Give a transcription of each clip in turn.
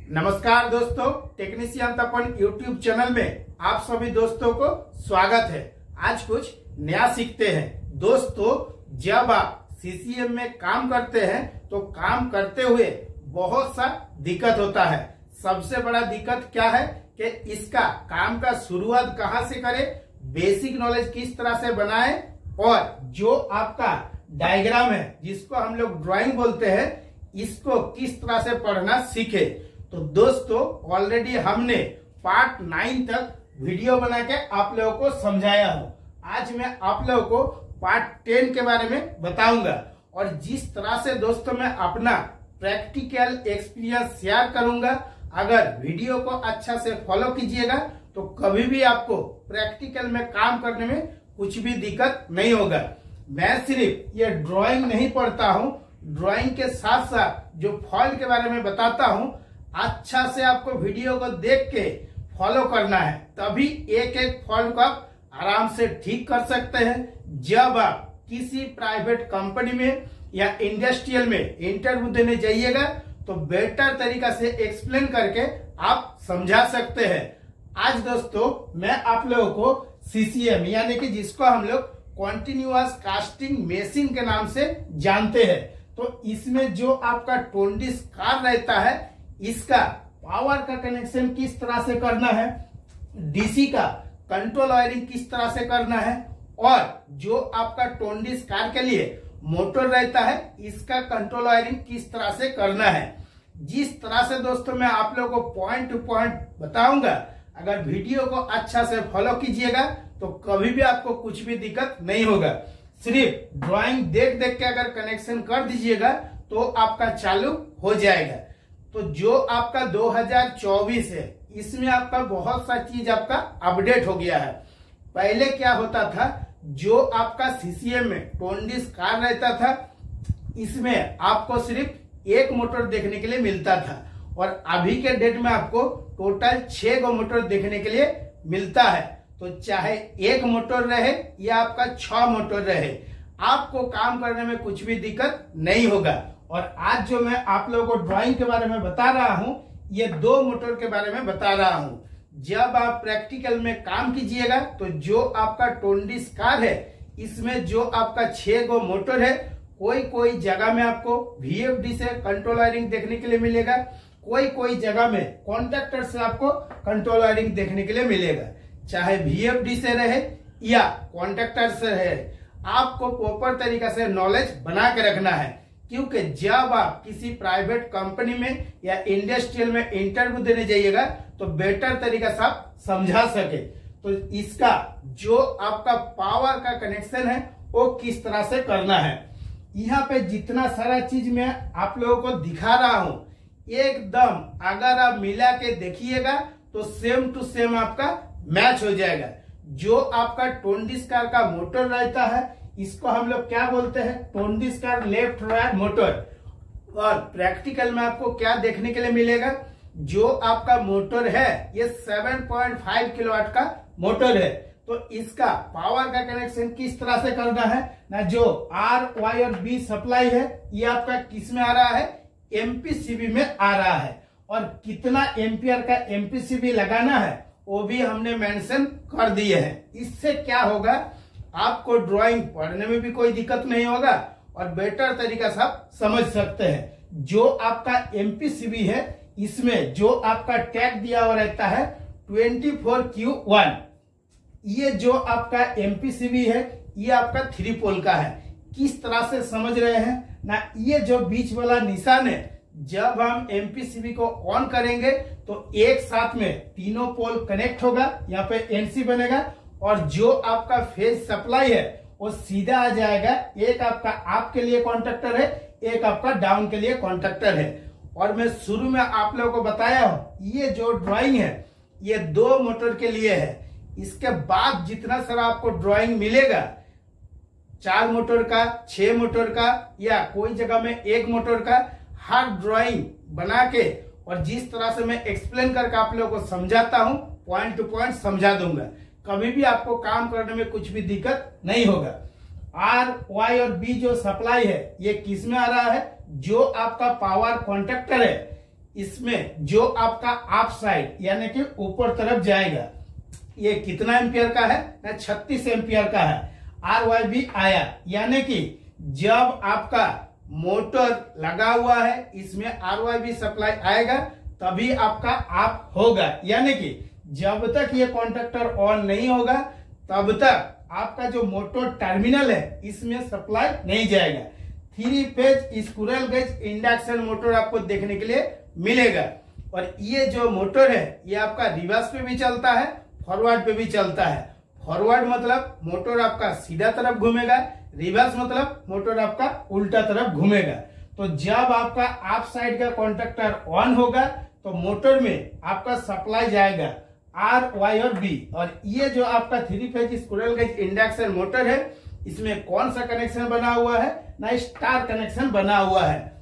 नमस्कार दोस्तों, टेक्नीशियन तपन YouTube channel में आप सभी दोस्तों को स्वागत है। आज कुछ नया सीखते हैं। दोस्तों, जब आप सीसीएम में काम करते हैं तो काम करते हुए बहुत सा दिक्कत होता है। सबसे बड़ा दिक्कत क्या है कि इसका काम का शुरुआत कहाँ से करें, बेसिक नॉलेज किस तरह से बनाएं और जो आपका डायग्राम है जिसको हम लोग ड्राइंग बोलते हैं, इसको किस तरह से पढ़ना सीखे। तो दोस्तों, ऑलरेडी हमने पार्ट 9 तक वीडियो बना के आप लोगों को समझाया हूँ। आज मैं आप लोगों को पार्ट 10 के बारे में बताऊंगा और जिस तरह से दोस्तों मैं अपना प्रैक्टिकल एक्सपीरियंस शेयर करूंगा। अगर वीडियो को अच्छा से फॉलो कीजिएगा तो कभी भी आपको प्रैक्टिकल में काम करने में कुछ भी दिक्कत नहीं होगा। मैं सिर्फ ये ड्राइंग नहीं पढ़ता हूँ, ड्राइंग के साथ साथ जो फॉल्ट के बारे में बताता हूँ, अच्छा से आपको वीडियो को देख के फॉलो करना है, तभी एक एक फॉल्ट को आप आराम से ठीक कर सकते हैं। जब आप किसी प्राइवेट कंपनी में या इंडस्ट्रियल में इंटरव्यू देने जाइएगा तो बेटर तरीका से एक्सप्लेन करके आप समझा सकते हैं। आज दोस्तों मैं आप लोगों को सीसीएम यानी कि जिसको हम लोग कॉन्टिन्यूअस कास्टिंग मशीन के नाम से जानते हैं, तो इसमें जो आपका टोंडिस कार रहता है, इसका पावर का कनेक्शन किस तरह से करना है, डीसी का कंट्रोल वायरिंग किस तरह से करना है और जो आपका टोंडिस कार के लिए मोटर रहता है, इसका कंट्रोल वायरिंग किस तरह से करना है। जिस तरह से दोस्तों मैं आप लोगों को पॉइंट टू पॉइंट बताऊंगा, अगर वीडियो को अच्छा से फॉलो कीजिएगा तो कभी भी आपको कुछ भी दिक्कत नहीं होगा। सिर्फ ड्राइंग देख देख के अगर कनेक्शन कर दीजिएगा तो आपका चालू हो जाएगा। तो जो आपका 2024 है, इसमें आपका बहुत सा चीज आपका अपडेट हो गया है। पहले क्या होता था, जो आपका सीसीएम में टोंडिस कार रहता था, इसमें आपको सिर्फ एक मोटर देखने के लिए मिलता था और अभी के डेट में आपको टोटल 6 गो मोटर देखने के लिए मिलता है। तो चाहे एक मोटर रहे या आपका 6 मोटर रहे, आपको काम करने में कुछ भी दिक्कत नहीं होगा। और आज जो मैं आप लोगों को ड्राइंग के बारे में बता रहा हूं, ये 2 मोटर के बारे में बता रहा हूं। जब आप प्रैक्टिकल में काम कीजिएगा तो जो आपका टोंडिस कार है, इसमें जो आपका 6 गो मोटर है, कोई जगह में आपको VFD से कंट्रोल वायरिंग देखने के लिए मिलेगा, कोई जगह में कॉन्टैक्टर से आपको कंट्रोल वायरिंग देखने के लिए मिलेगा। चाहे VFD से रहे या कॉन्टैक्टर से रहे, आपको प्रॉपर तरीका से नॉलेज बना के रखना है, क्योंकि जब आप किसी प्राइवेट कंपनी में या इंडस्ट्रियल में इंटरव्यू देने जाइएगा तो बेटर तरीका से आप समझा सके। तो इसका जो आपका पावर का कनेक्शन है वो किस तरह से करना है, यहाँ पे जितना सारा चीज मैं आप लोगों को दिखा रहा हूँ, एकदम अगर आप मिला के देखिएगा तो सेम टू सेम आपका मैच हो जाएगा। जो आपका टोंडिस कार का मोटर रहता है, इसको हम लोग क्या बोलते हैं, टोंडिस कार लेफ्ट राइट मोटर। और प्रैक्टिकल में आपको क्या देखने के लिए मिलेगा, जो आपका मोटर है ये 7.5 किलोवाट का मोटर है। तो इसका पावर का कनेक्शन किस तरह से करना है ना, जो R, Y और B सप्लाई है, ये आपका किस में आ रहा है, MPCB में आ रहा है। और कितना एम्पियर का MPCB लगाना है वो भी हमने मेंशन कर दिए हैं। इससे क्या होगा, आपको ड्राइंग पढ़ने में भी कोई दिक्कत नहीं होगा और बेटर तरीका से आप समझ सकते हैं। जो आपका MPCB है, इसमें जो आपका टैग दिया हुआ रहता है 24Q1, ये जो आपका MPCB है ये आपका 3 पोल का है। किस तरह से समझ रहे हैं ना, ये जो बीच वाला निशान है, जब हम MPCB को ऑन करेंगे तो एक साथ में तीनों पोल कनेक्ट होगा, यहाँ पे NC बनेगा और जो आपका फेज सप्लाई है वो सीधा आ जाएगा। एक आपका अप के लिए कॉन्टैक्टर है, एक आपका डाउन के लिए कॉन्टैक्टर है। और मैं शुरू में आप लोगों को बताया हूं, ये जो ड्राइंग है ये 2 मोटर के लिए है। इसके बाद जितना सारा आपको ड्राइंग मिलेगा, 4 मोटर का, 6 मोटर का या कोई जगह में 1 मोटर का, हर ड्राइंग बना के और जिस तरह से मैं एक्सप्लेन करके आप लोगों को समझाता हूं, पॉइंट टू पॉइंट समझा दूंगा। कभी भी आपको काम करने में कुछ भी दिक्कत नहीं होगा। R, Y और B जो सप्लाई है ये किस में आ रहा है, जो आपका पावर कॉन्टैक्टर है इसमें जो आपका आप साइड यानी कि ऊपर तरफ जाएगा, ये कितना एम्पियर का है ना, 36 एम्पियर का है। RYB आया, यानी कि जब आपका मोटर लगा हुआ है इसमें RYB सप्लाई आएगा तभी आपका आप होगा, यानी कि जब तक ये कॉन्टैक्टर ऑन नहीं होगा तब तक आपका जो मोटर टर्मिनल है इसमें सप्लाई नहीं जाएगा। 3 phase squirrel cage induction motor आपको देखने के लिए मिलेगा। और ये जो मोटर है ये आपका रिवर्स पे भी चलता है, फॉरवर्ड पे भी चलता है। फॉरवर्ड मतलब मोटर आपका सीधा तरफ घूमेगा, रिवर्स मतलब मोटर आपका उल्टा तरफ घूमेगा। तो जब आपका आप साइड का कॉन्टैक्टर ऑन होगा तो मोटर में आपका सप्लाई जाएगा RY और B। और ये जो आपका 3 phase squirrel cage induction motor है इसमें कौन सा कनेक्शन बना हुआ है ना, स्टार कनेक्शन बना हुआ है।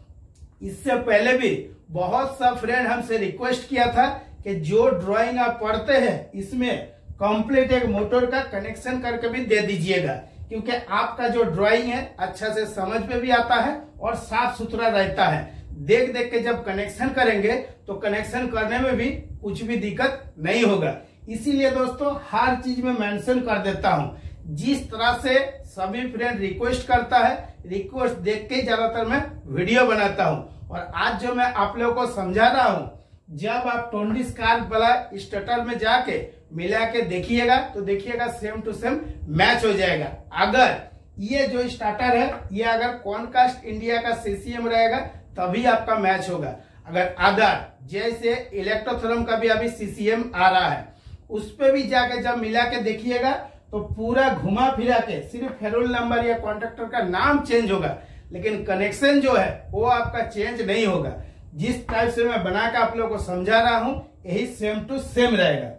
इससे पहले भी बहुत सा फ्रेंड हमसे रिक्वेस्ट किया था कि जो ड्राइंग आप पढ़ते हैं इसमें कंप्लीट एक मोटर का कनेक्शन करके भी दे दीजिएगा, क्योंकि आपका जो ड्राइंग है अच्छा से समझ में भी आता है और साफ सुथरा रहता है। देख देख के जब कनेक्शन करेंगे तो कनेक्शन करने में भी कुछ भी दिक्कत नहीं होगा। इसीलिए दोस्तों हर चीज में मेंशन कर देता हूं। जिस तरह से सभी फ्रेंड रिक्वेस्ट करता है, रिक्वेस्ट देख के ज्यादातर मैं वीडियो बनाता हूं। और आज जो मैं आप लोगों को समझा रहा हूं, जब आप टोंडिस कार वाला स्टार्टर में जाके मिला के देखिएगा तो देखिएगा सेम टू सेम मैच हो जाएगा। अगर ये जो स्टार्टर है ये अगर कॉनकास्ट इंडिया का CCM रहेगा तभी आपका मैच होगा। अगर अदर जैसे इलेक्ट्रोथर्म का भी अभी CCM आ रहा है उस पे भी जाके जब मिला के देखिएगा तो पूरा घुमा फिरा के सिर्फ फेरोल नंबर या कॉन्ट्रैक्टर का नाम चेंज होगा, लेकिन कनेक्शन जो है वो आपका चेंज नहीं होगा। जिस टाइप से मैं बना के आप लोगों को समझा रहा हूं यही सेम टू सेम रहेगा।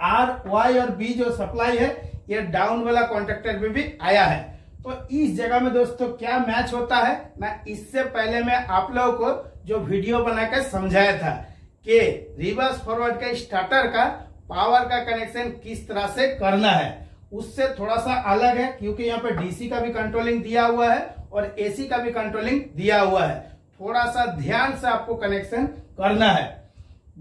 RY और B जो सप्लाई है ये डाउन वाला कॉन्ट्रैक्टर में भी आया है। तो इस जगह में दोस्तों क्या मैच होता है ना, इससे पहले मैं आप लोगों को जो वीडियो बना के समझाया था कि रिवर्स फॉरवर्ड के स्टार्टर का पावर का कनेक्शन किस तरह से करना है, उससे थोड़ा सा अलग है, क्योंकि यहाँ पे DC का भी कंट्रोलिंग दिया हुआ है और AC का भी कंट्रोलिंग दिया हुआ है। थोड़ा सा ध्यान से आपको कनेक्शन करना है।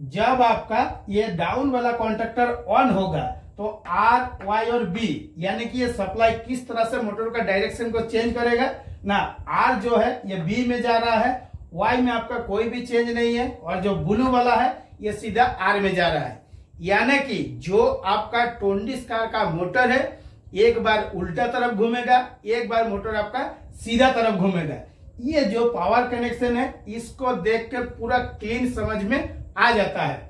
जब आपका ये डाउन वाला कॉन्ट्रैक्टर ऑन होगा तो RY और B यानी कि ये सप्लाई किस तरह से मोटर का डायरेक्शन को चेंज करेगा ना, R जो है ये B में जा रहा है, Y में आपका कोई भी चेंज नहीं है, और जो ब्लू वाला है ये सीधा R में जा रहा है। यानी कि जो आपका टोंडिस कार का मोटर है एक बार उल्टा तरफ घूमेगा, एक बार मोटर आपका सीधा तरफ घूमेगा। ये जो पावर कनेक्शन है इसको देख के पूरा क्लीन समझ में आ जाता है।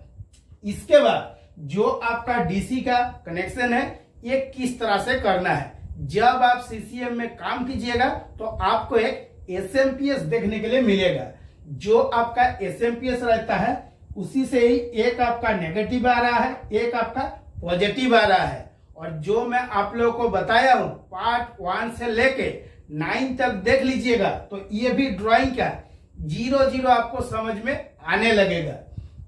इसके बाद जो आपका DC का कनेक्शन है ये किस तरह से करना है। जब आप CCM में काम कीजिएगा तो आपको एक SMPS देखने के लिए मिलेगा। जो आपका SMPS रहता है उसी से ही एक आपका नेगेटिव आ रहा है, एक आपका पॉजिटिव आ रहा है। और जो मैं आप लोगों को बताया हूं पार्ट 1 से लेके 9 तक देख लीजिएगा तो ये भी ड्राइंग का 0-0 आपको समझ में आने लगेगा।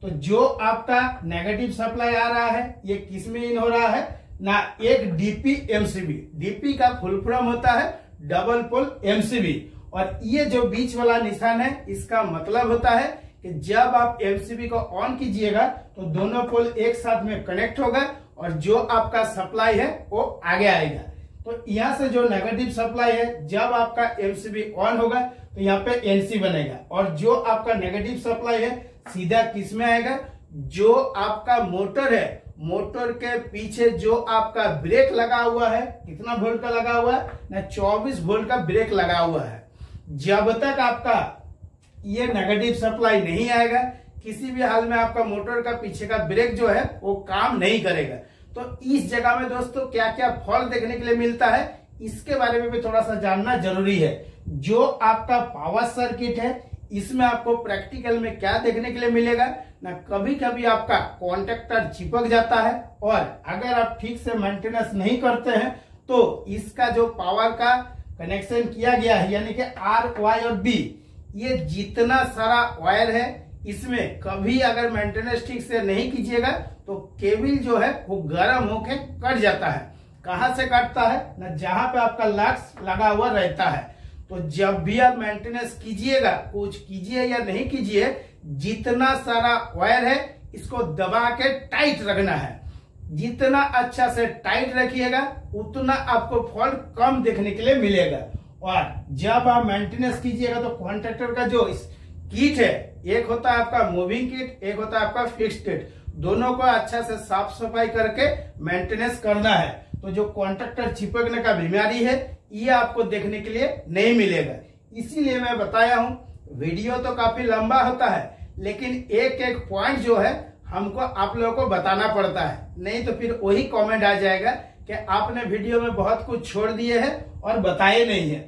तो जो आपका नेगेटिव सप्लाई आ रहा है ये किस में इन हो रहा है ना, एक DP MCB। DP का फुल फॉर्म होता है डबल पोल MCB। और ये जो बीच वाला निशान है इसका मतलब होता है कि जब आप MCB को ऑन कीजिएगा तो दोनों पोल एक साथ में कनेक्ट होगा और जो आपका सप्लाई है वो आगे आएगा। तो यहाँ से जो नेगेटिव सप्लाई है जब आपका MCB ऑन होगा तो यहाँ पे NC बनेगा, और जो आपका नेगेटिव सप्लाई है सीधा किस में आएगा, जो आपका मोटर है मोटर के पीछे जो आपका ब्रेक लगा हुआ है, कितना वोल्ट का लगा हुआ है ना, 24 वोल्ट का ब्रेक लगा हुआ है। जब तक आपका ये नेगेटिव सप्लाई नहीं आएगा किसी भी हाल में आपका मोटर का पीछे का ब्रेक जो है वो काम नहीं करेगा। तो इस जगह में दोस्तों क्या क्या फॉल्ट देखने के लिए मिलता है इसके बारे में भी थोड़ा सा जानना जरूरी है। जो आपका पावर सर्किट है इसमें आपको प्रैक्टिकल में क्या देखने के लिए मिलेगा ना, कभी कभी आपका कॉन्टैक्टर चिपक जाता है और अगर आप ठीक से मेंटेनेंस नहीं करते हैं तो इसका जो पावर का कनेक्शन किया गया है यानी कि RY और B ये जितना सारा वायर है इसमें कभी अगर मेंटेनेंस ठीक से नहीं कीजिएगा तो केबल जो है वो गर्म होके कट जाता है। कहां से कटता है ना, जहां पे आपका लक्स लगा हुआ रहता है। तो जब भी आप मेंटेनेंस कीजिएगा, कुछ कीजिए या नहीं कीजिए, जितना सारा वायर है इसको दबा के टाइट रखना है। जितना अच्छा से टाइट रखिएगा उतना आपको फॉल्ट कम देखने के लिए मिलेगा। और जब आप मेंटेनेंस कीजिएगा तो कॉन्ट्रैक्टर का जो किट है, एक होता है आपका मूविंग किट, एक होता है आपका फिक्स्ड किट, दोनों को अच्छा से साफ सफाई करके मेंटेनेंस करना है। तो जो कॉन्ट्रैक्टर चिपकने का बीमारी है ये आपको देखने के लिए नहीं मिलेगा। इसीलिए मैं बताया हूँ वीडियो तो काफी लंबा होता है, लेकिन एक एक पॉइंट जो है हमको आप लोगों को बताना पड़ता है, नहीं तो फिर वही कमेंट आ जाएगा कि आपने वीडियो में बहुत कुछ छोड़ दिए हैं और बताए नहीं है।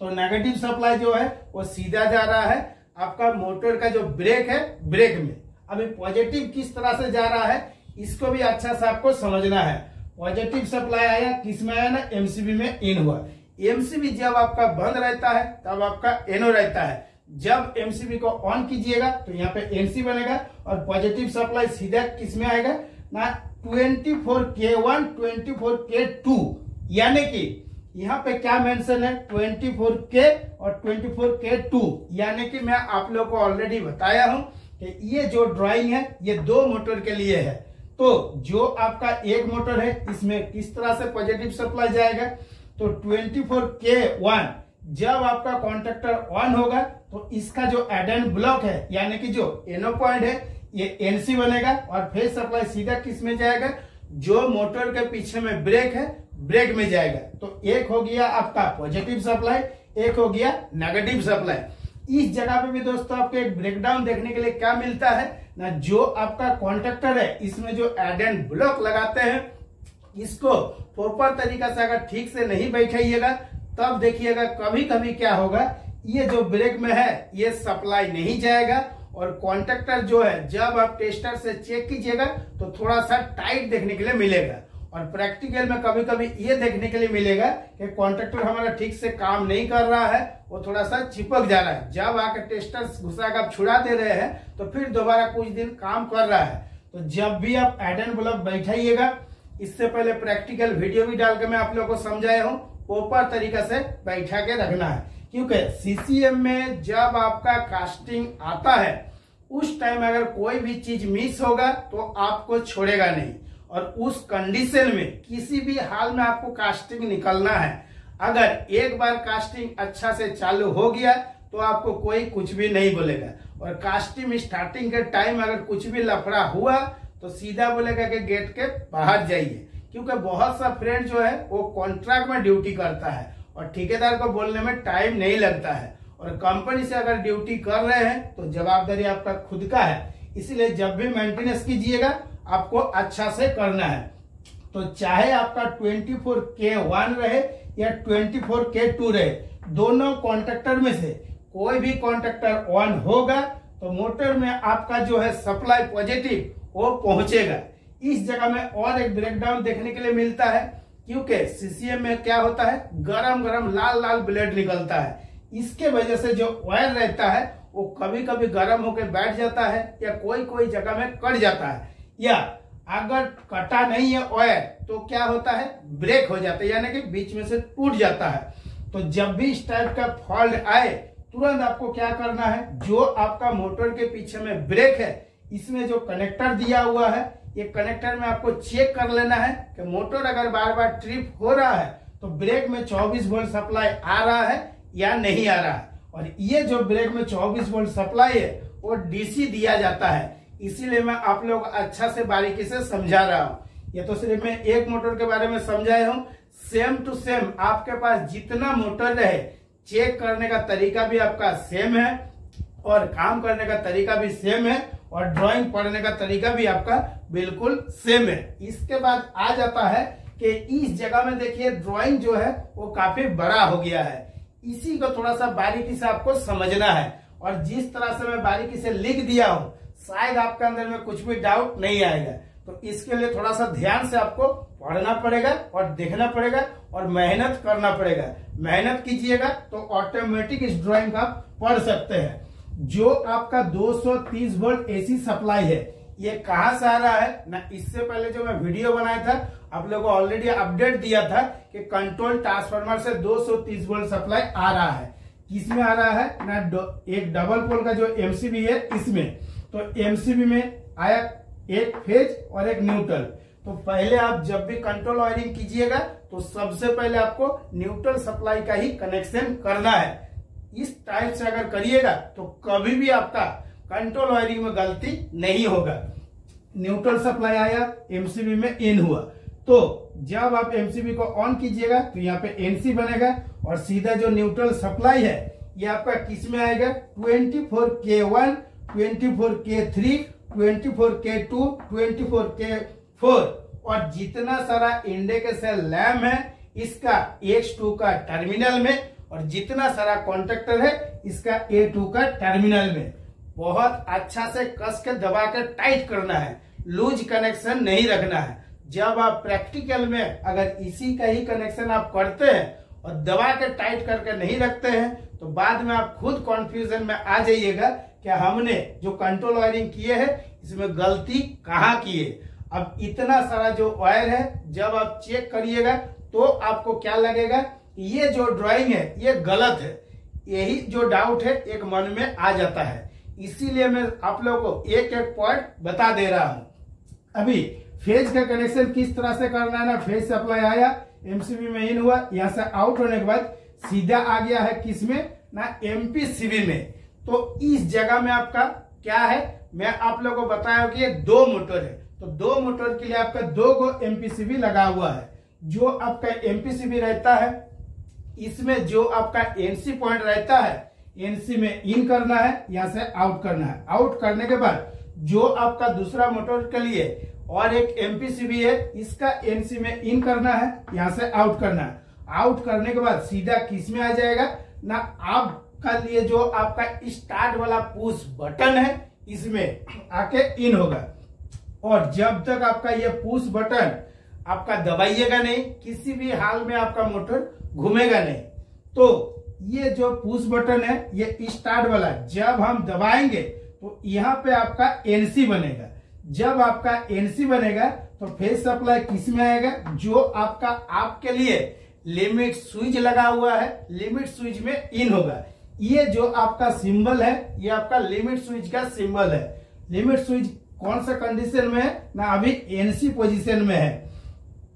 तो नेगेटिव सप्लाई जो है वो सीधा जा रहा है आपका मोटर का जो ब्रेक है ब्रेक में। अभी पॉजिटिव किस तरह से जा रहा है इसको भी अच्छा से आपको समझना है। पॉजिटिव सप्लाई आया किस में आया ना, एमसीबी में इन हुआ। एमसीबी जब आपका बंद रहता है तब आपका एनओ रहता है। जब एमसीबी को ऑन कीजिएगा तो यहाँ पे एनसी बनेगा और पॉजिटिव सप्लाई सीधा किस में आएगा ना, 24K1 24K2, यानी कि यहाँ पे क्या मेंशन है 24K और 24K2, यानी कि मैं आप लोग को ऑलरेडी बताया हूँ कि ये जो ड्राइंग है ये दो मोटर के लिए है। तो जो आपका एक मोटर है इसमें किस तरह से पॉजिटिव सप्लाई जाएगा, तो 24K1 जब आपका कॉन्ट्रैक्टर ऑन होगा तो इसका जो एडेंट ब्लॉक है यानी कि जो एनो पॉइंट है ये एनसी बनेगा और फेज सप्लाई सीधा किस में जाएगा, जो मोटर के पीछे में ब्रेक है ब्रेक में जाएगा। तो एक हो गया आपका पॉजिटिव सप्लाई, एक हो गया नेगेटिव सप्लाई। इस जगह पे भी दोस्तों आपको एक ब्रेकडाउन देखने के लिए क्या मिलता है ना, जो आपका कॉन्ट्रैक्टर है इसमें जो एडेंट ब्लॉक लगाते हैं इसको प्रॉपर तरीका से अगर ठीक से नहीं बैठाइएगा तब देखिएगा कभी कभी क्या होगा, ये जो ब्रेक में है ये सप्लाई नहीं जाएगा और कॉन्ट्रैक्टर जो है जब आप टेस्टर से चेक कीजिएगा तो थोड़ा सा टाइट देखने के लिए मिलेगा। और प्रैक्टिकल में कभी कभी ये देखने के लिए मिलेगा कि कॉन्ट्रैक्टर हमारा ठीक से काम नहीं कर रहा है, वो थोड़ा सा चिपक जा रहा है। जब आकर टेस्टर घुसा कर छुड़ा दे रहे हैं तो फिर दोबारा कुछ दिन काम कर रहा है। तो जब भी आप एडेंट ब्लॉक बैठाइएगा, इससे पहले प्रैक्टिकल वीडियो भी डाल के मैं आप लोगों को समझाया हूँ, प्रॉपर तरीका से बैठा के रखना है। क्योंकि सीसीएम में जब आपका कास्टिंग आता है उस टाइम अगर कोई भी चीज मिस होगा तो आपको छोड़ेगा नहीं, और उस कंडीशन में किसी भी हाल में आपको कास्टिंग निकलना है। अगर एक बार कास्टिंग अच्छा से चालू हो गया तो आपको कोई कुछ भी नहीं बोलेगा, और कास्टिंग स्टार्टिंग के टाइम अगर कुछ भी लफड़ा हुआ तो सीधा बोलेगा कि गेट के बाहर जाइए। क्योंकि बहुत सा फ्रेंड जो है वो कॉन्ट्रैक्ट में ड्यूटी करता है और ठेकेदार को बोलने में टाइम नहीं लगता है, और कंपनी से अगर ड्यूटी कर रहे हैं तो जवाबदारी आपका खुद का है। इसलिए जब भी मेंटेनेंस कीजिएगा आपको अच्छा से करना है। तो चाहे आपका 24K1 रहे या 24K2 रहे, दोनों कॉन्ट्रैक्टर में से कोई भी कॉन्ट्रैक्टर ऑन होगा तो मोटर में आपका जो है सप्लाई पॉजिटिव वो पहुंचेगा। इस जगह में और एक ब्रेकडाउन देखने के लिए मिलता है, क्योंकि सीसीएम में क्या होता है गरम गरम लाल लाल ब्लेड निकलता है। इसके वजह से जो वायर रहता है वो कभी कभी गर्म होकर बैठ जाता है या कोई कोई जगह में कट जाता है, या अगर कटा नहीं है वायर तो क्या होता है ब्रेक हो जाता है, यानी कि बीच में से टूट जाता है। तो जब भी इस टाइप का फॉल्ट आए तुरंत आपको क्या करना है, जो आपका मोटर के पीछे में ब्रेक है इसमें जो कनेक्टर दिया हुआ है ये कनेक्टर में आपको चेक कर लेना है कि मोटर अगर बार बार ट्रिप हो रहा है तो ब्रेक में 24 वोल्ट सप्लाई आ रहा है या नहीं आ रहा है। और ये जो ब्रेक में 24 वोल्ट सप्लाई है वो डीसी दिया जाता है, इसीलिए मैं आप लोग अच्छा से बारीकी से समझा रहा हूँ। ये तो सिर्फ मैं एक मोटर के बारे में समझाया हूँ, सेम टू सेम आपके पास जितना मोटर रहे चेक करने का तरीका भी आपका सेम है और काम करने का तरीका भी सेम है और ड्राइंग पढ़ने का तरीका भी आपका बिल्कुल सेम है। इसके बाद आ जाता है कि इस जगह में देखिए ड्राइंग जो है वो काफी बड़ा हो गया है, इसी को थोड़ा सा बारीकी से आपको समझना है। और जिस तरह से मैं बारीकी से लिख दिया हूँ शायद आपके अंदर में कुछ भी डाउट नहीं आएगा, तो इसके लिए थोड़ा सा ध्यान से आपको पढ़ना पड़ेगा और देखना पड़ेगा और मेहनत करना पड़ेगा। मेहनत कीजिएगा तो ऑटोमेटिक इस ड्राइंग आप पढ़ सकते हैं। जो आपका 230 वोल्ट एसी सप्लाई है ये कहां से आ रहा है ना, इससे पहले जो मैं वीडियो बनाया था आप लोगों को ऑलरेडी अपडेट दिया था कि कंट्रोल ट्रांसफार्मर से 230 वोल्ट सप्लाई आ रहा है। किस में आ रहा है ना, एक डबल पोल का जो एमसीबी है इसमें। तो एमसीबी में आया एक फेज और एक न्यूट्रल। तो पहले आप जब भी कंट्रोल वायरिंग कीजिएगा तो सबसे पहले आपको न्यूट्रल सप्लाई का ही कनेक्शन करना है। इस टाइप से अगर करिएगा तो कभी भी आपका कंट्रोल वायरिंग में गलती नहीं होगा। न्यूट्रल सप्लाई आया, एमसीबी में इन हुआ, तो जब आप एमसीबी को ऑन कीजिएगा तो यहाँ पे एनसी बनेगा और सीधा जो न्यूट्रल सप्लाई है ये आपका किस में आएगा, 24K1, 24K3, 24K2, 24K4 और जितना सारा इंडिकेशन लैम्प है इसका X2 का टर्मिनल में और जितना सारा कॉन्ट्रैक्टर है इसका A2 का टर्मिनल में बहुत अच्छा से कस के दबा के टाइट करना है, लूज कनेक्शन नहीं रखना है। जब आप प्रैक्टिकल में अगर इसी का ही कनेक्शन आप करते हैं और दबा के टाइट करके नहीं रखते हैं तो बाद में आप खुद कॉन्फ्यूजन में आ जाइएगा कि हमने जो कंट्रोल वायरिंग किए है इसमें गलती कहाँ की है। अब इतना सारा जो वायर है जब आप चेक करिएगा तो आपको क्या लगेगा, ये जो ड्राइंग है ये गलत है, यही जो डाउट है एक मन में आ जाता है। इसीलिए मैं आप लोगों को एक एक पॉइंट बता दे रहा हूं। अभी फेज का कनेक्शन किस तरह से करना है ना, फेज सप्लाई आया, एमसीबी में इन हुआ, यहाँ से आउट होने के बाद सीधा आ गया है किसमें ना, एमपीसीबी में। तो इस जगह में आपका क्या है, मैं आप लोगों को बताया कि ये 2 मोटर है, तो 2 मोटर के लिए आपका 2 गो एमपीसीबी लगा हुआ है। जो आपका एमपीसीबी रहता है इसमें जो आपका एनसी पॉइंट रहता है, एनसी में इन करना है, यहाँ से आउट करना है। आउट करने के बाद जो आपका दूसरा मोटर के लिए और एक एमपीसीबी है इसका एनसी में इन करना है, यहाँ से आउट करना है। आउट करने के बाद सीधा किस में आ जाएगा ना, आपका लिए जो आपका स्टार्ट वाला पुश बटन है इसमें आके इन होगा। और जब तक आपका ये पुश बटन आपका दबाइएगा नहीं, किसी भी हाल में आपका मोटर घूमेगा नहीं। तो ये जो पुश बटन है ये स्टार्ट वाला, जब हम दबाएंगे तो यहाँ पे आपका एनसी बनेगा। जब आपका एनसी बनेगा तो फेज सप्लाई किस में आएगा, जो आपका आपके लिए लिमिट स्विच लगा हुआ है, लिमिट स्विच में इन होगा। ये जो आपका सिंबल है ये आपका लिमिट स्विच का सिंबल है। लिमिट स्विच कौन सा कंडीशन में है ना, अभी एनसी पोजीशन में है,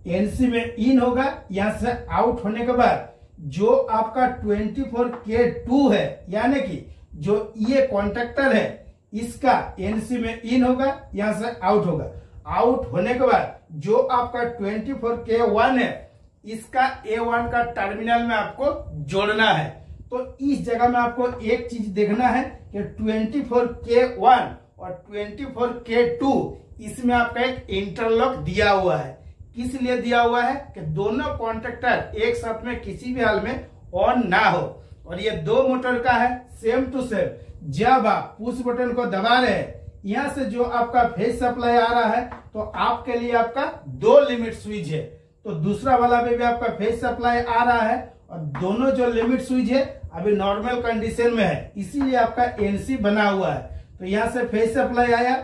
एनसी में इन होगा। यहाँ से आउट होने के बाद जो आपका 24K2 है यानी कि जो ये कॉन्ट्रैक्टर है इसका एनसी में इन होगा, यहाँ से आउट होगा। आउट होने के बाद जो आपका 24K1 है इसका A1 का टर्मिनल में आपको जोड़ना है। तो इस जगह में आपको एक चीज देखना है कि 24K1 और 24K2 इसमें आपका एक इंटरलॉक दिया हुआ है। किस लिए दिया हुआ है कि दोनों कॉन्ट्रैक्टर एक साथ में किसी भी हाल में ऑन ना हो। और ये 2 मोटर का है सेम टू सेम। जब आप पुश बटन को दबा रहे हैं यहाँ से जो आपका फेज सप्लाई आ रहा है तो आपके लिए आपका 2 लिमिट स्विच है, तो दूसरा वाला में भी आपका फेज सप्लाई आ रहा है और दोनों जो लिमिट स्विच है अभी नॉर्मल कंडीशन में है, इसीलिए आपका एनसी बना हुआ है। तो यहाँ से फेज सप्लाई आया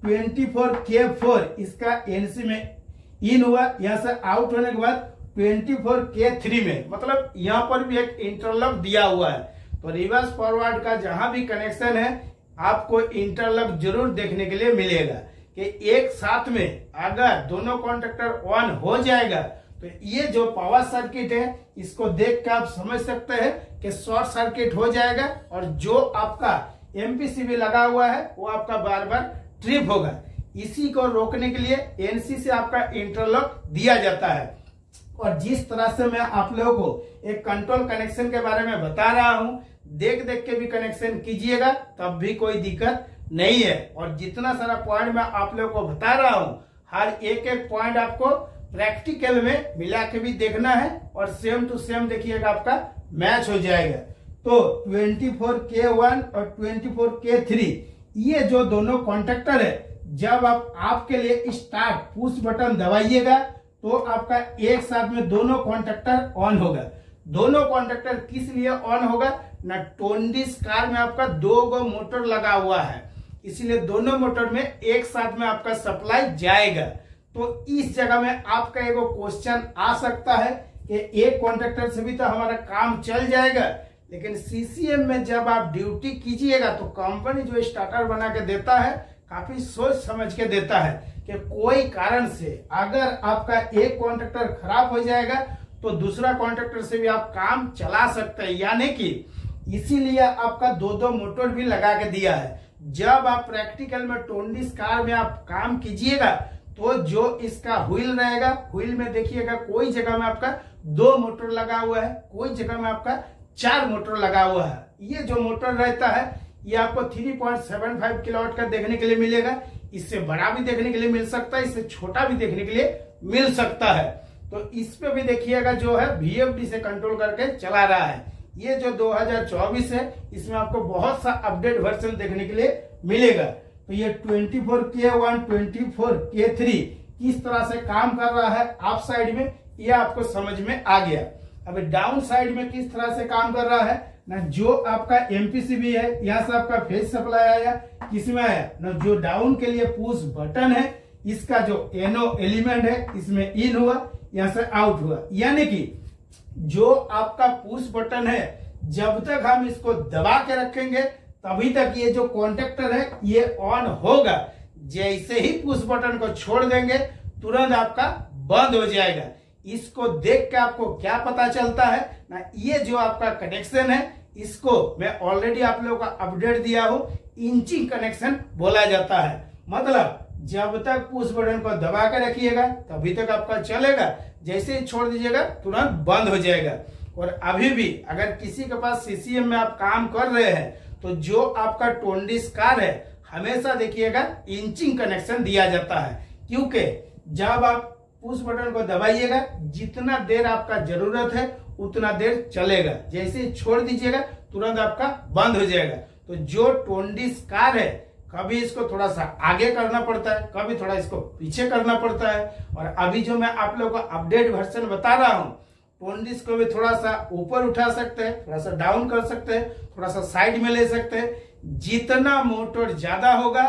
24K4 इसका एनसी में इन हुआ, यहाँ से आउट होने के बाद 24K3 में, मतलब यहाँ पर भी एक इंटरलॉक दिया हुआ है। तो रिवर्स फॉरवर्ड का जहां भी कनेक्शन है आपको इंटरलॉक जरूर देखने के लिए मिलेगा कि एक साथ में अगर दोनों कॉन्ट्रैक्टर ऑन हो जाएगा तो ये जो पावर सर्किट है इसको देख के आप समझ सकते हैं कि शॉर्ट सर्किट हो जाएगा और जो आपका एमपीसीबी लगा हुआ है वो आपका बार बार ट्रिप होगा। इसी को रोकने के लिए एनसी से आपका इंटरलॉक दिया जाता है। और जिस तरह से मैं आप लोगों को एक कंट्रोल कनेक्शन के बारे में बता रहा हूं, देख देख के भी कनेक्शन कीजिएगा तब भी कोई दिक्कत नहीं है। और जितना सारा पॉइंट मैं आप लोगों को बता रहा हूं हर एक एक पॉइंट आपको प्रैक्टिकल में मिला के भी देखना है और सेम टू सेम देखिएगा आपका मैच हो जाएगा। तो 24K1 और 24K3 ये जो दोनों कॉन्ट्रैक्टर है जब आप आपके लिए स्टार्ट पुश बटन दबाइएगा तो आपका एक साथ में दोनों कॉन्ट्रैक्टर ऑन होगा। दोनों कॉन्ट्रैक्टर किस लिए ऑन होगा ना, टोंडिस कार में आपका 2 गो मोटर लगा हुआ है, इसलिए दोनों मोटर में एक साथ में आपका सप्लाई जाएगा। तो इस जगह में आपका एक क्वेश्चन आ सकता है कि एक कॉन्ट्रैक्टर से भी तो हमारा काम चल जाएगा लेकिन सीसीएम में जब आप ड्यूटी कीजिएगा तो कंपनी जो स्टार्टर बना के देता है काफी सोच समझ के देता है कि कोई कारण से अगर आपका एक कॉन्ट्रैक्टर खराब हो जाएगा तो दूसरा कॉन्ट्रैक्टर से भी आप काम चला सकते हैं। यानी कि इसीलिए आपका दो मोटर भी लगा के दिया है। जब आप प्रैक्टिकल में टोंडिस कार में आप काम कीजिएगा तो जो इसका व्हील रहेगा, व्हील में देखिएगा कोई जगह में आपका 2 मोटर लगा हुआ है, कोई जगह में आपका 4 मोटर लगा हुआ है। ये जो मोटर रहता है ये आपको 3.75 किलोवाट का देखने के लिए मिलेगा। इससे बड़ा भी देखने के लिए मिल सकता है, इससे छोटा भी देखने के लिए मिल सकता है। तो इस पे भी देखिएगा जो है VFD से कंट्रोल करके चला रहा है। ये जो 2024 है इसमें आपको बहुत सा अपडेट वर्जन देखने के लिए मिलेगा। तो ये 24K1 24K3 किस तरह से काम कर रहा है अप साइड में, ये आपको समझ में आ गया। अब डाउन साइड में किस तरह से काम कर रहा है ना, जो आपका MPCB है यहाँ से आपका फेज सप्लाई आया, किसमें आया ना, जो डाउन के लिए पुश बटन है इसका जो NO एलिमेंट है इसमें इन हुआ, यहाँ से आउट हुआ। यानी कि जो आपका पुश बटन है जब तक हम इसको दबा के रखेंगे तभी तक ये जो कॉन्टैक्टर है ये ऑन होगा। जैसे ही पुश बटन को छोड़ देंगे तुरंत आपका बंद हो जाएगा। इसको देख के आपको क्या पता चलता है ना, ये जो आपका कनेक्शन है इसको मैं ऑलरेडी आप लोगों का अपडेट दिया हूं, इंचिंग कनेक्शन बोला जाता है। मतलब जब तक पुश बटन को दबा के रखिएगा तभी तक आपका चलेगा, जैसे ही छोड़ दीजिएगा तुरंत बंद हो जाएगा। और अभी भी अगर किसी के पास सीसीएम में आप काम कर रहे हैं तो जो आपका टोंडिस कार है हमेशा देखिएगा इंचिंग कनेक्शन दिया जाता है, क्योंकि जब आप पुश बटन को दबाइएगा जितना देर आपका जरूरत है उतना देर चलेगा, जैसे ही छोड़ दीजिएगा तुरंत आपका बंद हो जाएगा। तो जो टोंडिस कार है कभी इसको थोड़ा सा आगे करना पड़ता है, कभी थोड़ा इसको पीछे करना पड़ता है। और अभी जो मैं आप लोगों को अपडेट वर्जन बता रहा हूँ, टोंडिस को भी थोड़ा सा ऊपर उठा सकते हैं, थोड़ा सा डाउन कर सकते हैं, थोड़ा सा साइड में ले सकते हैं। जितना मोटर ज्यादा होगा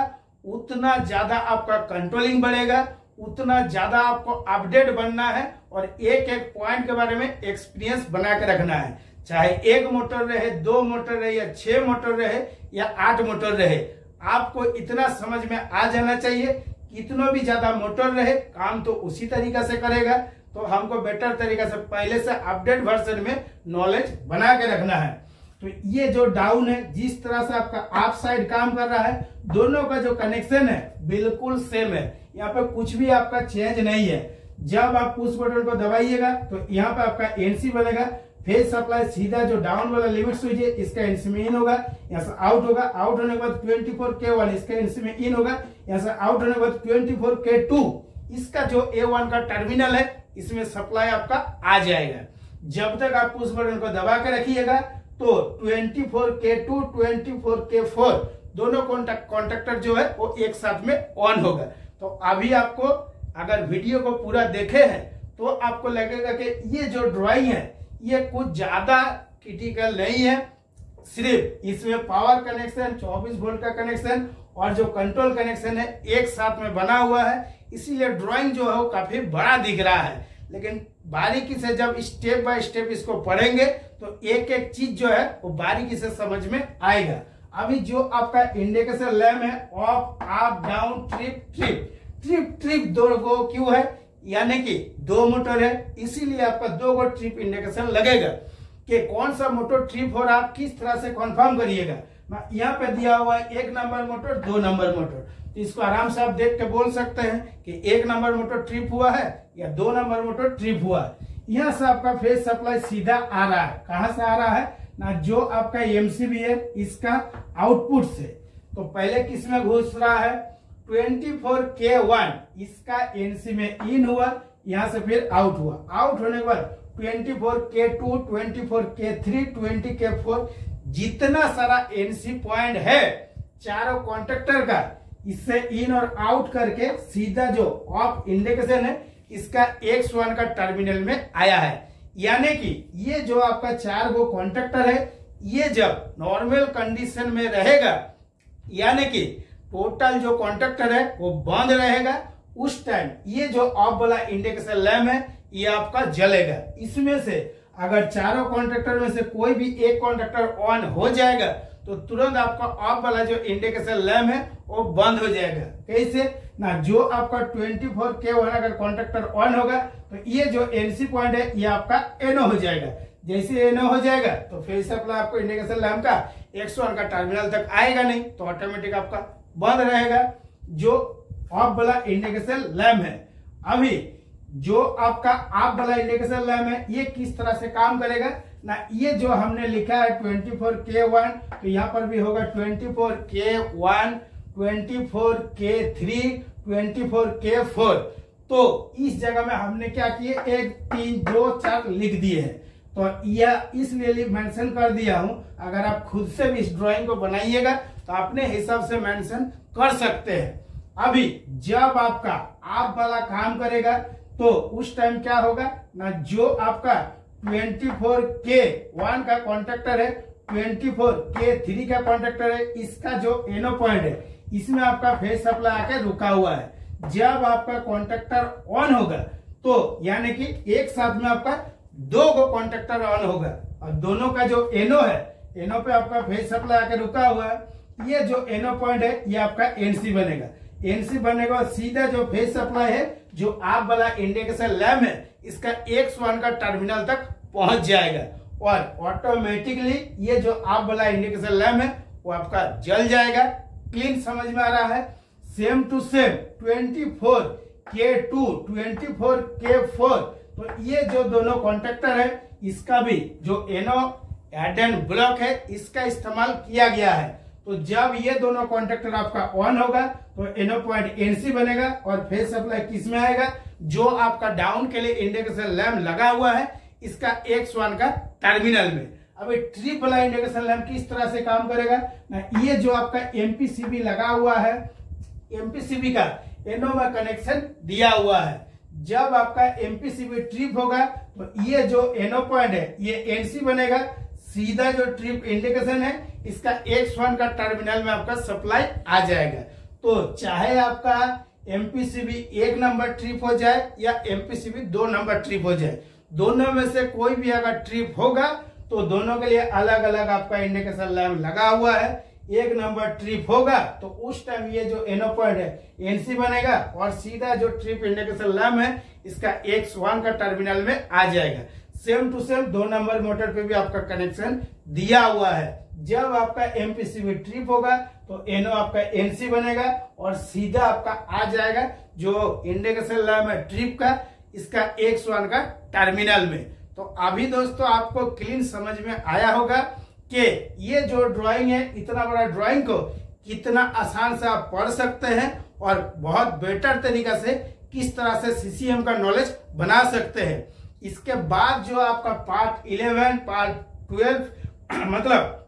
उतना ज्यादा आपका कंट्रोलिंग बढ़ेगा, उतना ज्यादा आपको अपडेट बनना है और एक एक पॉइंट के बारे में एक्सपीरियंस बना के रखना है। चाहे 1 मोटर रहे, 2 मोटर रहे या 6 मोटर रहे या 8 मोटर रहे, आपको इतना समझ में आ जाना चाहिए। कितना भी ज्यादा मोटर रहे काम तो उसी तरीका से करेगा। तो हमको बेटर तरीका से पहले से अपडेट वर्जन में नॉलेज बना के रखना है। तो ये जो डाउन है जिस तरह से आपका अप साइड काम कर रहा है, दोनों का जो कनेक्शन है बिल्कुल सेम है, यहाँ पे कुछ भी आपका चेंज नहीं है। जब आप पुश बटन को दबाइएगा तो यहाँ पे आपका NC बनेगा, फेज सप्लाई सीधा जो डाउन वाला लिमिट स्विच है इसका NC में इन होगा, यहाँ से आउट होगा, आउट होने के बाद 24K1 इसका NC में इन होगा, यहाँ से आउट होने के बाद 24K2 इसका जो A1 का टर्मिनल है इसमें सप्लाई आपका आ जाएगा। जब तक आप पुश बटन को दबा के रखिएगा तो 24K2 24K4 दोनों कॉन्टैक्टर जो है वो एक साथ में ऑन होगा। तो अभी आपको अगर वीडियो को पूरा देखे हैं तो आपको लगेगा कि ये जो ड्राइंग है ये कुछ ज्यादा क्रिटिकल नहीं है। सिर्फ इसमें पावर कनेक्शन, 24 वोल्ट का कनेक्शन और जो कंट्रोल कनेक्शन है एक साथ में बना हुआ है, इसीलिए ड्राइंग जो है वो काफी बड़ा दिख रहा है। लेकिन बारीकी से जब स्टेप बाय स्टेप इसको पढ़ेंगे तो एक एक चीज जो है वो बारीकी से समझ में आएगा। अभी जो आपका इंडिकेटर लैम्प है of, up, down, trip trip trip trip 2 गो क्यों है, यानी कि 2 मोटर है इसीलिए आपका 2 गो ट्रिप इंडिकेशन लगेगा। कि कौन सा मोटर ट्रिप हो रहा है किस तरह से कंफर्म करिएगा। यहाँ पे दिया हुआ है 1 नंबर मोटर, 2 नंबर मोटर, तो इसको आराम से आप देख के बोल सकते हैं कि 1 नंबर मोटर ट्रिप हुआ है या 2 नंबर मोटर ट्रिप हुआ है। यहाँ से आपका फेज सप्लाई सीधा आ रहा है, कहाँ से आ रहा है ना, जो आपका MCB है इसका आउटपुट से। तो पहले किस में घुस रहा है 24K1 इसका NC में इन हुआ, यहाँ से फिर आउट हुआ, आउट होने के बाद 24K2 24K3 20K4 जितना सारा NC पॉइंट है चारों कॉन्ट्रैक्टर का, इससे इन और आउट करके सीधा जो ऑफ इंडिकेशन है इसका X1 का टर्मिनल में आया है। यानी कि ये जो आपका 4 गो कॉन्ट्रैक्टर है ये जब नॉर्मल कंडीशन में रहेगा, यानी कि टोटल जो कॉन्ट्रैक्टर है वो बंद रहेगा, उस टाइम ये जो ऑफ वाला इंडिकेशन लैम्प है ये आपका जलेगा। इसमें से अगर चारों कॉन्ट्रैक्टर में से कोई भी एक कॉन्ट्रैक्टर ऑन हो जाएगा तो तुरंत आपका ऑफ वाला जो इंडिकेशन लैम्प है वो बंद हो जाएगा। कैसे ना, जो आपका 24K1 अगर कॉन्ट्रैक्टर ऑन होगा तो ये जो एनसी पॉइंट है ये आपका एनो हो जाएगा। जैसे एनो हो जाएगा तो फेज सप्लाई आपको इंडिकेशन लैम्प का 101 का टर्मिनल तक आएगा नहीं, तो ऑटोमेटिक आपका बंद रहेगा जो ऑफ वाला इंडिकेशन लैम्प है। अभी जो आपका ऑफ वाला इंडिकेशन लैम्प है ये किस तरह से काम करेगा ना, ये जो हमने लिखा है 24K1 तो यहाँ पर भी होगा 24K1, 24K3, 24K4। तो इस जगह में हमने क्या किए, 1, 3, 2, 4 लिख दिए हैं। तो यह इसलिए मेंशन कर दिया हूं, अगर आप खुद से भी इस ड्राइंग को बनाइएगा तो अपने हिसाब से मेंशन कर सकते हैं। अभी जब आपका आप वाला काम करेगा तो उस टाइम क्या होगा ना, जो आपका 24K1 का कॉन्ट्रैक्टर है, 24K3 का कॉन्ट्रैक्टर है, इसका जो एनो पॉइंट है इसमें आपका फेज सप्लाई आके रुका हुआ है। जब आपका कॉन्ट्रैक्टर ऑन होगा तो यानी कि एक साथ में आपका 2 को कॉन्ट्रैक्टर ऑन होगा और दोनों का जो एनो है, एनो पे आपका फेज सप्लाई आके रुका हुआ है। ये जो एनो पॉइंट है ये आपका एनसी बनेगा। एनसी बनेगा और सीधा जो फेज सप्लाई है जो आप वाला इंडिकेशन लैम्प है इसका 101 का टर्मिनल तक पहुंच जाएगा और ऑटोमेटिकली ये जो आप वाला इंडिकेशन लैम्प है वो आपका जल जाएगा। क्लीन समझ में आ रहा है। Same to same 24K2, 24K4 तो ये जो दोनों कॉन्ट्रैक्टर है इसका भी जो एनो एडन ब्लॉक है इसका इस्तेमाल किया गया है। तो जब ये दोनों कॉन्ट्रैक्टर आपका ऑन होगा तो एनो पॉइंट एनसी बनेगा और फेज सप्लाई किस में आएगा, जो आपका डाउन के लिए इंडिकेशन लैम्प लगा हुआ है इसका 101 का टर्मिनल में। अभी ट्रिप वाला इंडिकेशन लैम्प किस तरह से काम करेगा ना, ये जो आपका एमपीसीबी लगा हुआ है, एमपीसीबी का एनो में कनेक्शन दिया हुआ है। जब आपका एमपीसीबी ट्रिप होगा तो ये जो एनो पॉइंट है ये एनसी बनेगा। सीधा जो ट्रिप इंडिकेशन है इसका 101 का टर्मिनल में आपका सप्लाई आ जाएगा। तो चाहे आपका एमपीसीबी 1 नंबर ट्रिप हो जाए या एमपीसीबी 2 नंबर ट्रिप हो जाए, दोनों में से कोई भी अगर ट्रिप होगा तो दोनों के लिए अलग अलग आपका इंडिकेशन लैम्प लगा हुआ है। 1 नंबर ट्रिप होगा तो उस टाइम ये जो एनो पॉइंट है एनसी बनेगा और सीधा जो ट्रिप इंडिकेशन लैम्प है इसका 101 का टर्मिनल में आ जाएगा। Same to same 2 number motor पे भी आपका कनेक्शन दिया हुआ है। जब आपका एमपीसीबी ट्रिप होगा तो एनो आपका एनसी बनेगा और सीधा आपका आ जाएगा जो इंडिकेशन लैम्प है ट्रिप का इसका 101 का टर्मिनल में। तो अभी दोस्तों आपको क्लीन समझ में आया होगा कि ये जो ड्राइंग है, इतना बड़ा ड्राइंग को कितना आसान से आप पढ़ सकते हैं और बहुत बेटर तरीका से किस तरह से सीसीएम का नॉलेज बना सकते हैं। इसके बाद जो आपका पार्ट 11, पार्ट 12 मतलब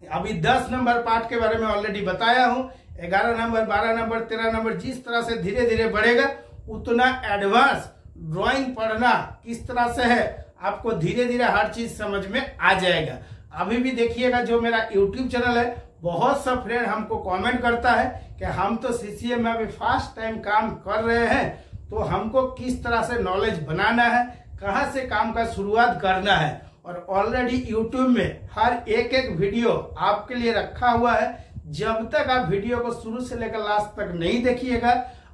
अभी 10 नंबर पार्ट के बारे में ऑलरेडी बताया हूं। 11 नंबर, 12 नंबर, 13 नंबर जिस तरह से धीरे धीरे बढ़ेगा उतना एडवांस ड्राइंग पढ़ना किस तरह से है आपको धीरे धीरे हर चीज समझ में आ जाएगा। अभी भी देखिएगा जो मेरा YouTube चैनल है, बहुत सा फ्रेंड हमको कमेंट करता है कि हम तो सीसीएम में अभी फर्स्ट टाइम काम कर रहे हैं, तो हमको किस तरह से नॉलेज बनाना है, कहाँ से काम का शुरुआत करना है। और ऑलरेडी YouTube में हर एक एक वीडियो आपके लिए रखा हुआ है। जब तक आप वीडियो को शुरू से लेकर लास्ट तक नहीं देखिएगा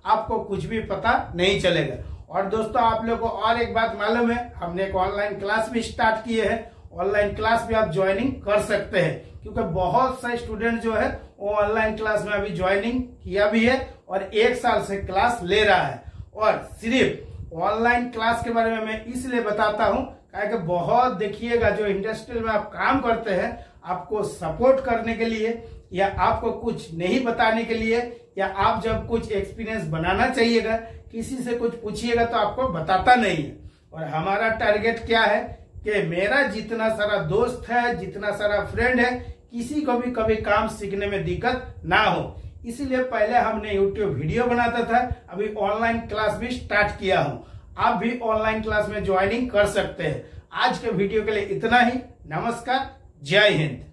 आपको कुछ भी पता नहीं चलेगा। और दोस्तों आप लोगों को और एक बात मालूम है, हमने एक ऑनलाइन क्लास भी स्टार्ट किए हैं। ऑनलाइन क्लास भी आप ज्वाइनिंग कर सकते हैं क्योंकि बहुत सारे स्टूडेंट जो है वो ऑनलाइन क्लास में अभी ज्वाइनिंग किया भी है और 1 साल से क्लास ले रहा है। और सिर्फ ऑनलाइन क्लास के बारे में मैं इसलिए बताता हूँ कि बहुत देखिएगा जो इंडस्ट्री में आप काम करते हैं, आपको सपोर्ट करने के लिए या आपको कुछ नहीं बताने के लिए या आप जब कुछ एक्सपीरियंस बनाना चाहिएगा, किसी से कुछ पूछिएगा तो आपको बताता नहीं है। और हमारा टारगेट क्या है कि मेरा जितना सारा दोस्त है, जितना सारा फ्रेंड है, किसी को भी कभी काम सीखने में दिक्कत ना हो, इसलिए पहले हमने YouTube वीडियो बनाता था, अभी ऑनलाइन क्लास भी स्टार्ट किया हूं। आप भी ऑनलाइन क्लास में ज्वाइनिंग कर सकते हैं। आज के वीडियो के लिए इतना ही। नमस्कार, जय हिंद।